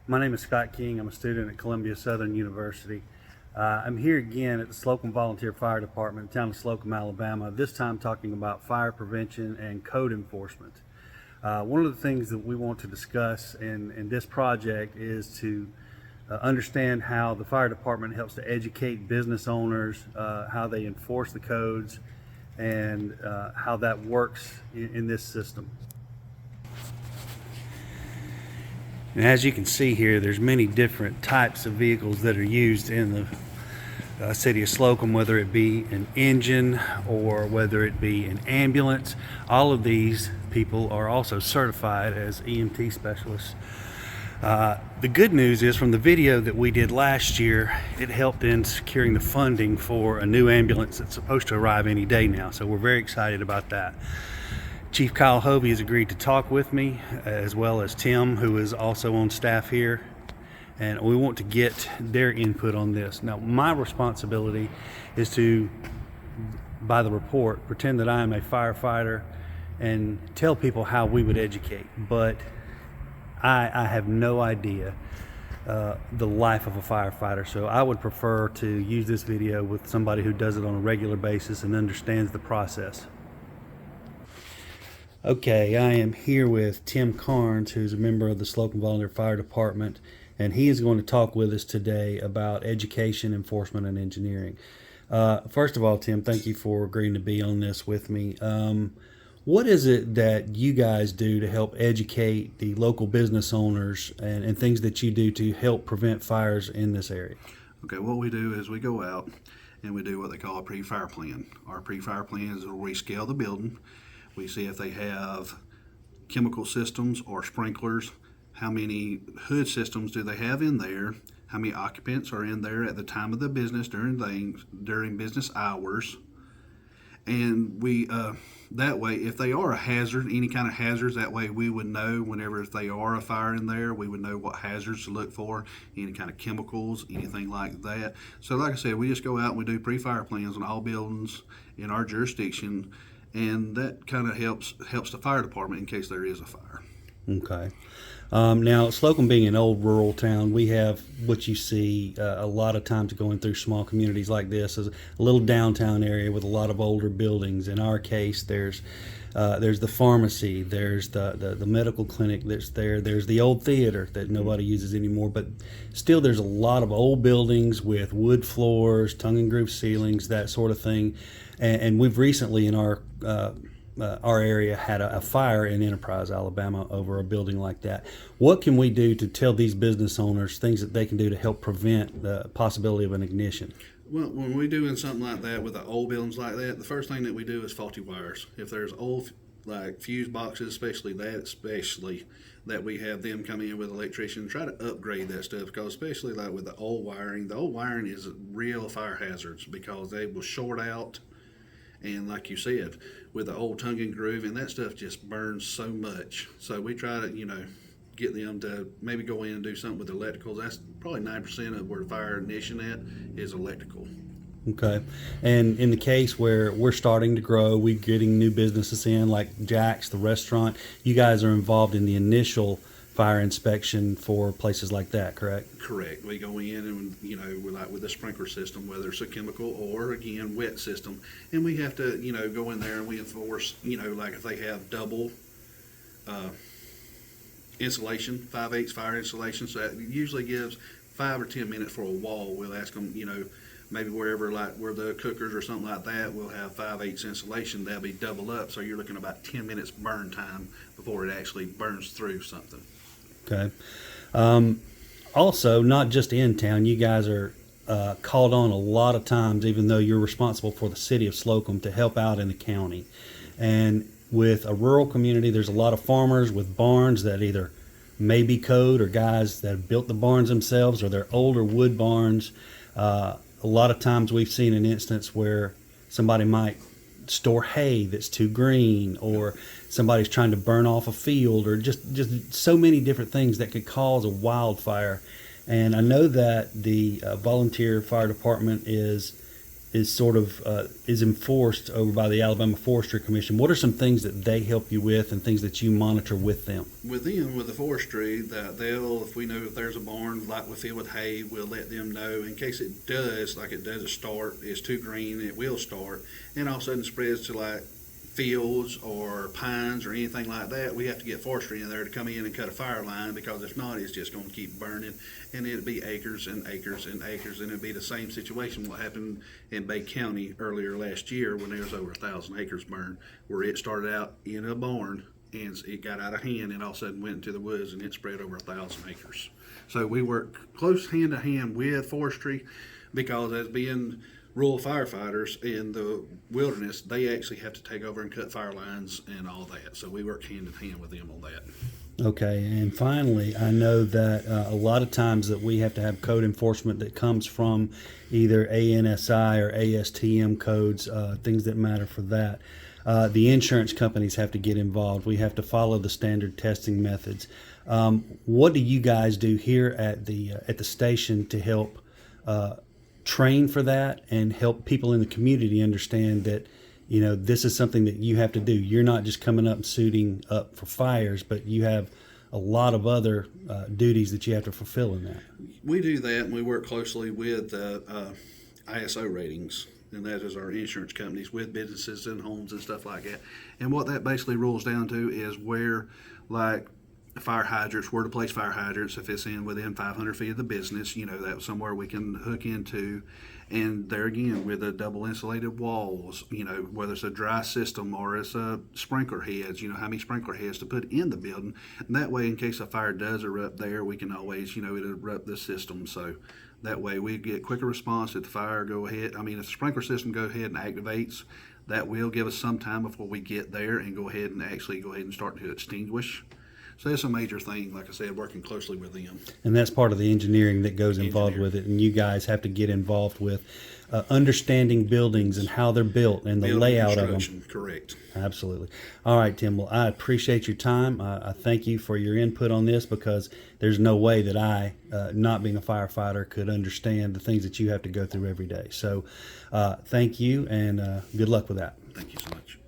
My name is Scott King. I'm a student at Columbia Southern University. I'm here again at the Slocomb Volunteer Fire Department, town of Slocomb, Alabama, this time talking about fire prevention and code enforcement. One of the things that we want to discuss in this project is to understand how the fire department helps to educate business owners, how they enforce the codes, and how that works in this system. And as you can see here, there's many different types of vehicles that are used in the city of Slocomb, whether it be an engine or whether it be an ambulance. All of these people are also certified as EMT specialists. The good news is, from the video that we did last year, it helped in securing the funding for a new ambulance that's supposed to arrive any day now. So we're very excited about that. Chief Kyle Hovey has agreed to talk with me, as well as Tim, who is also on staff here, and we want to get their input on this. Now, my responsibility is to, by the report, pretend that I am a firefighter and tell people how we would educate, but I have no idea the life of a firefighter, so I would prefer to use this video with somebody who does it on a regular basis and understands the process. Okay, I am here with Tim Carnes, who's a member of the Slocomb Volunteer Fire Department, and he is going to talk with us today about education, enforcement, and engineering. First of all, Tim, thank you for agreeing to be on this with me. What is it that you guys do to help educate the local business owners and things that you do to help prevent fires in this area? Okay, what we do is we go out and we do what they call a pre-fire plan. Our pre-fire plan is where we scale the building. We see if they have chemical systems or sprinklers, how many hood systems do they have in there, how many occupants are in there at the time of the business during business hours. And we that way, if they are a hazard, any kind of hazards, that way we would know whenever if they are a fire in there, we would know what hazards to look for, any kind of chemicals, anything like that. So like I said, we just go out and we do pre-fire plans on all buildings in our jurisdiction, and that kind of helps the fire department in case there is a fire. Okay. Now, Slocomb being an old rural town, we have what you see a lot of times going through small communities like this is a little downtown area with a lot of older buildings. In our case, there's the pharmacy, there's the medical clinic that's there, there's the old theater that nobody uses anymore, but still there's a lot of old buildings with wood floors, tongue and groove ceilings, that sort of thing. And we've recently in our area had a fire in Enterprise, Alabama, over a building like that. What can we do to tell these business owners things that they can do to help prevent the possibility of an ignition? Well, when we're doing something like that with the old buildings like that, the first thing that we do is faulty wires. If there's old like fuse boxes, especially that we have them come in with an electrician and try to upgrade that stuff, because especially like with the old wiring is real fire hazards because they will short out. And like you said, with the old tongue and groove, and that stuff just burns so much. So we try to, get them to maybe go in and do something with electricals. That's probably 9% of where the fire ignition at is electrical. Okay. And in the case where we're starting to grow, we're getting new businesses in, like Jack's, the restaurant, you guys are involved in the initial fire inspection for places like that, correct? Correct. We go in and, we're like with a sprinkler system, whether it's a chemical or, again, wet system. And we have to, go in there and we enforce, like if they have double insulation, 5/8 fire insulation. So that usually gives 5 or 10 minutes for a wall. We'll ask them, maybe wherever, like where the cookers or something like that, we'll have 5/8 insulation. That'll be double up. So you're looking about 10 minutes burn time before it actually burns through something. Okay. Also, not just in town, you guys are called on a lot of times, even though you're responsible for the city of Slocomb, to help out in the county. And with a rural community, there's a lot of farmers with barns that either may be code or guys that have built the barns themselves, or they're older wood barns. A lot of times we've seen an instance where somebody might store hay that's too green, or somebody's trying to burn off a field, or just so many different things that could cause a wildfire. And I know that the volunteer fire department is is sort of is enforced over by the Alabama Forestry Commission. What are some things that they help you with and things that you monitor with them? With them, with the forestry, that they'll, if we know if there's a barn like we fill with hay, we'll let them know in case it does, like it doesn't start, it's too green, it will start, and all of a sudden spreads to like fields or pines or anything like that. We have to get forestry in there to come in and cut a fire line, because if not, it's just going to keep burning, and it'll be acres and acres and acres, and it'll be the same situation what happened in Bay County earlier last year when there was over 1,000 acres burned, where it started out in a barn and it got out of hand and all of a sudden went into the woods and it spread over 1,000 acres. So we work close hand to hand with forestry, because as being rural firefighters in the wilderness, they actually have to take over and cut fire lines and all that. So we work hand in hand with them on that. Okay, and finally, I know that a lot of times that we have to have code enforcement that comes from either ANSI or ASTM codes, things that matter for that. The insurance companies have to get involved. We have to follow the standard testing methods. What do you guys do here at the station to help train for that and help people in the community understand that, you know, this is something that you have to do? You're not just coming up and suiting up for fires, but you have a lot of other duties that you have to fulfill in that. We do that, and we work closely with ISO ratings, and that is our insurance companies with businesses and homes and stuff like that. And what that basically rolls down to is where, like, fire hydrants, where to place fire hydrants if it's in within 500 feet of the business, you know, that's somewhere we can hook into. And there again, with the double insulated walls, you know, whether it's a dry system or it's a sprinkler heads, you know, how many sprinkler heads to put in the building. And that way, in case a fire does erupt there, we can always, you know, interrupt the system. So that way we get quicker response if the fire go ahead. I mean, if the sprinkler system go ahead and activates, that will give us some time before we get there and go ahead and start to extinguish. So that's a major thing, like I said, working closely with them. And that's part of the engineering that goes involved with it. And you guys have to get involved with understanding buildings and how they're built and the layout of them. Correct. Absolutely. All right, Tim. Well, I appreciate your time. I thank you for your input on this, because there's no way that I, not being a firefighter, could understand the things that you have to go through every day. So thank you, and good luck with that. Thank you so much.